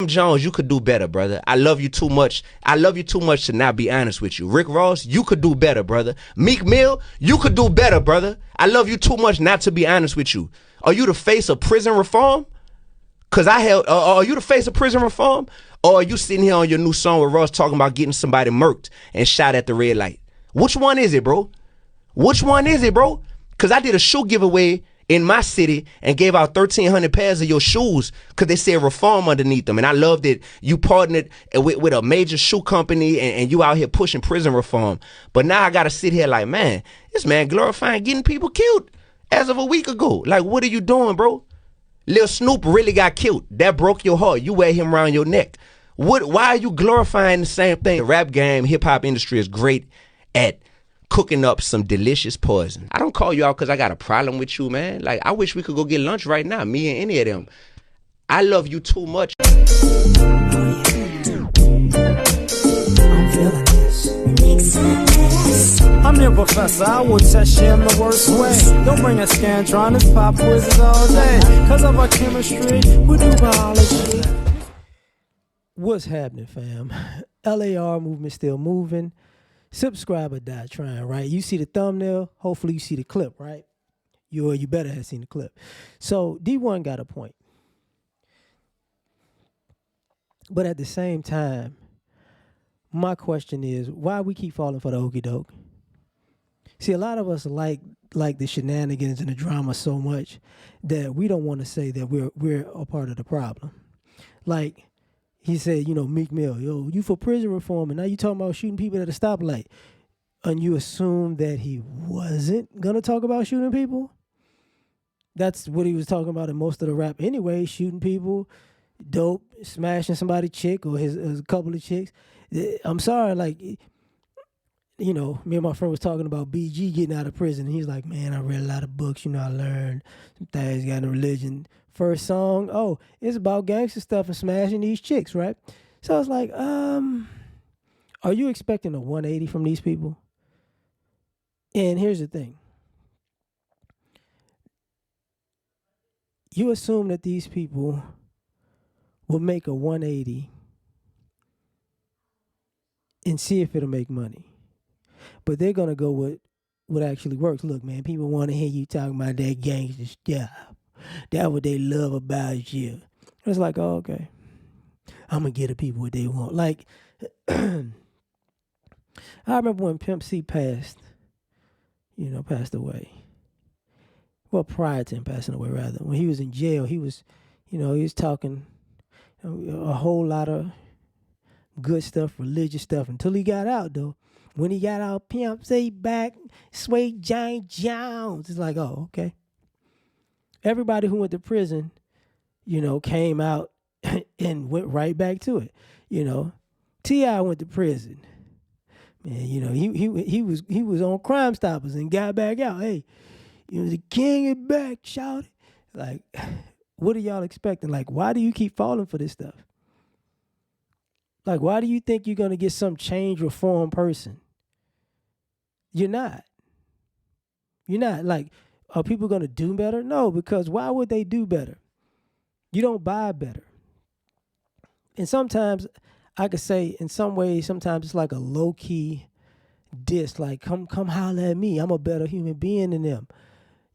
Jones, you could do better, brother. I love you too much. I love you too much to not be honest with you. Rick Ross, you could do better, brother. Meek Mill, you could do better, brother. I love you too much not to be honest with you. Are you the face of prison reform? Cause are you the face of prison reform? Or are you sitting here on your new song with Ross talking about getting somebody murked and shot at the red light? Which one is it, bro? Which one is it, bro? Cause I did a shoe giveaway in my city and gave out 1,300 pairs of your shoes because they said reform underneath them. And I love that you partnered with a major shoe company and you out here pushing prison reform. But now I got to sit here like, man, this man glorifying getting people killed as of a week ago. Like, what are you doing, bro? Lil Snoop really got killed. That broke your heart. You wear him around your neck. Why are you glorifying the same thing? The rap game, hip-hop industry is great at cooking up some delicious poison. I don't call you out because I got a problem with you, man. Like, I wish we could go get lunch right now, me and any of them. I love you too much. I'm feeling this. I'm your professor, I will test you in the worst way. Don't bring a Scantron, pop quizzes all day. Cause of our chemistry, we do biology. What's happening, fam? L.A.R. movement still moving. Subscribe or die trying, right? You see the thumbnail, hopefully you see the clip, right? You better have seen the clip. So D1 got a point. But at the same time, my question is, why we keep falling for the okie doke? See, a lot of us like the shenanigans and the drama so much that we don't want to say that we're a part of the problem. Like, he said, Meek Mill, yo, you for prison reform, and now you talking about shooting people at a stoplight. And you assume that he wasn't going to talk about shooting people? That's what he was talking about in most of the rap anyway, shooting people, dope, smashing somebody's chick or his couple of chicks. I'm sorry, like, me and my friend was talking about BG getting out of prison. And he's like, man, I read a lot of books, I learned some things, got into religion. First song, it's about gangster stuff and smashing these chicks, right? So I was like, are you expecting a 180 from these people? And here's the thing. You assume that these people will make a 180 and see if it'll make money. But they're going to go with what actually works. Look, man, people want to hear you talking about that gangster stuff. That's what they love about you. It's like, okay. I'm going to get the people what they want. Like, I remember when Pimp C passed away. Well, prior to him passing away, rather. When he was in jail, he was talking a whole lot of good stuff, religious stuff, until he got out, though. When he got out, Pimp C back, Sway Giant Jones. It's like, oh, okay. Everybody who went to prison, came out and went right back to it. T.I. went to prison. Man, he was on Crime Stoppers and got back out. Hey, the king is back, shout it. Like, what are y'all expecting? Like, why do you keep falling for this stuff? Like, why do you think you're gonna get some change reform person? You're not. You're not. Like, are people going to do better? No, because why would they do better? You don't buy better. And sometimes, I could say, in some ways, sometimes it's like a low-key diss. Like, come holler at me. I'm a better human being than them.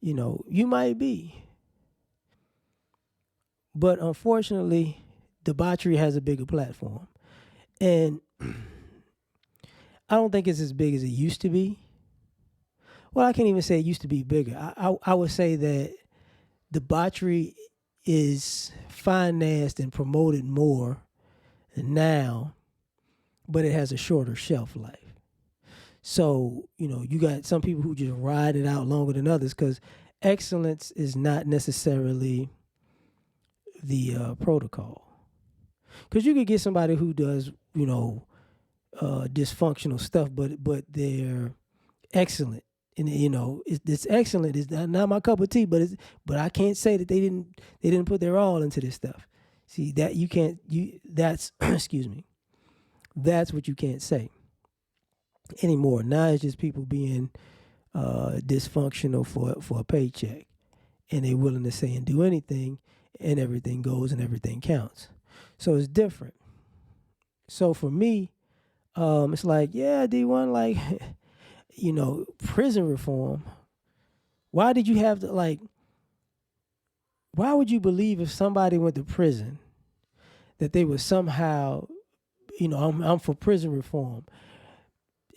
You might be. But unfortunately, debauchery has a bigger platform. And I don't think it's as big as it used to be. Well, I can't even say it used to be bigger. I would say that debauchery is financed and promoted more now, but it has a shorter shelf life. So, you got some people who just ride it out longer than others because excellence is not necessarily the protocol. Because you could get somebody who does, dysfunctional stuff, but they're excellent. And it's excellent. It's not my cup of tea, but I can't say that they didn't put their all into this stuff. See, that you can't. That's excuse me. That's what you can't say anymore. Now it's just people being dysfunctional for a paycheck, and they're willing to say and do anything, and everything goes and everything counts. So it's different. So for me, it's like, yeah, D1, like, prison reform. Why did you have to, like, why would you believe if somebody went to prison that they would somehow, I'm for prison reform?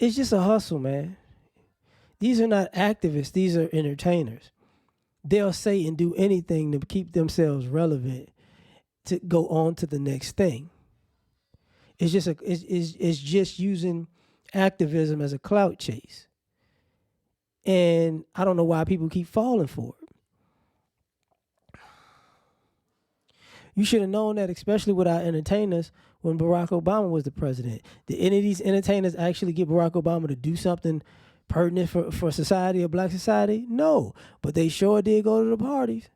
It's just a hustle, man. These are not activists. These are entertainers. They'll say and do anything to keep themselves relevant to go on to the next thing. It's just using activism as a clout chase. And I don't know why people keep falling for it. You should have known that, especially with our entertainers, when Barack Obama was the president. Did any of these entertainers actually get Barack Obama to do something pertinent for society or black society? No. But they sure did go to the parties.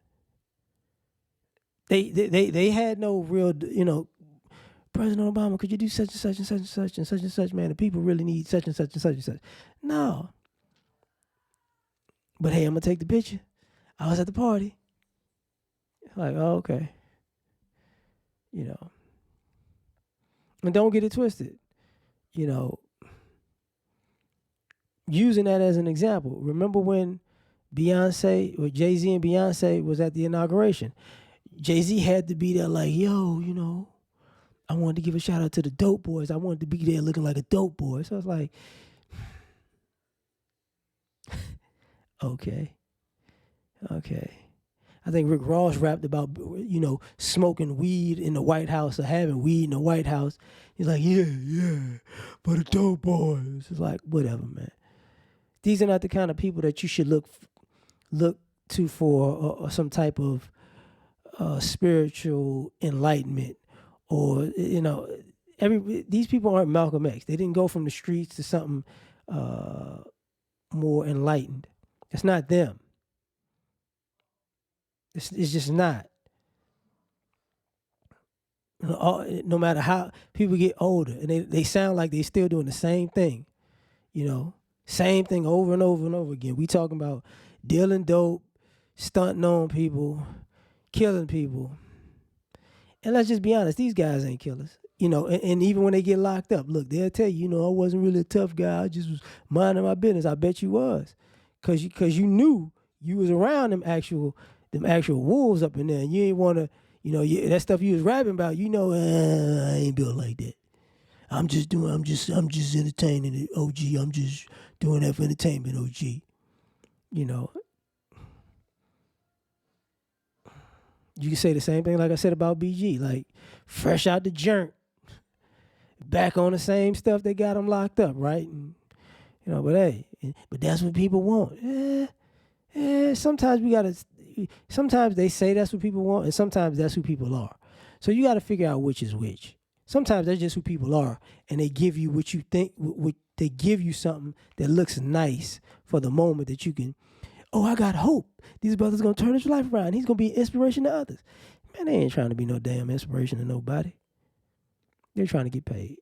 They had no real, President Obama, could you do such and such and such and such and such and such, man? The people really need such and such and such and such. No. But hey, I'm going to take the picture. I was at the party. Like, oh, okay. And don't get it twisted. Using that as an example. Remember when Beyonce, or Jay-Z and Beyonce was at the inauguration? Jay-Z had to be there like, yo, I wanted to give a shout out to the dope boys. I wanted to be there looking like a dope boy. So I was like, okay. I think Rick Ross rapped about, smoking weed in the White House or having weed in the White House. He's like, yeah, for the dope boys. It's like, whatever, man. These are not the kind of people that you should look to for some type of spiritual enlightenment, or these people aren't Malcolm X. They didn't go from the streets to something more enlightened. It's not them. It's just not. No matter how people get older, and they sound like they still doing the same thing, same thing over and over and over again. We talking about dealing dope, stunting on people, killing people. And let's just be honest, these guys ain't killers. And even when they get locked up, look, they'll tell you, I wasn't really a tough guy. I just was minding my business. I bet you was. Cause you knew you was around them actual wolves up in there. And you ain't want to, that stuff you was rapping about, I ain't built like that. I'm just entertaining it, OG. I'm just doing that for entertainment, OG. You can say the same thing like I said about BG, like fresh out the junk, back on the same stuff that got him locked up, right? And, but hey, but that's what people want. Sometimes they say that's what people want, and sometimes that's who people are. So you got to figure out which is which. Sometimes that's just who people are, and they give you what you think. They give you something that looks nice for the moment that you can. Oh, I got hope. These brothers gonna turn his life around. He's gonna be an inspiration to others. Man, they ain't trying to be no damn inspiration to nobody. They're trying to get paid.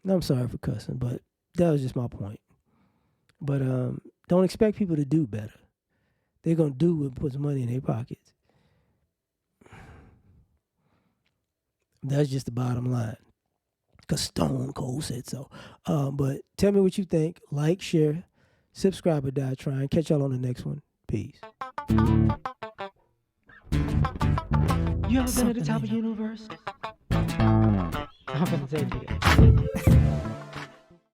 And I'm sorry for cussing, but that was just my point. But don't expect people to do better. They're gonna do what puts money in their pockets. That's just the bottom line. Because Stone Cold said so. But tell me what you think. Like, share, subscribe or die trying. Catch y'all on the next one. Peace. You ever been at the top of the universe? I'm gonna take you.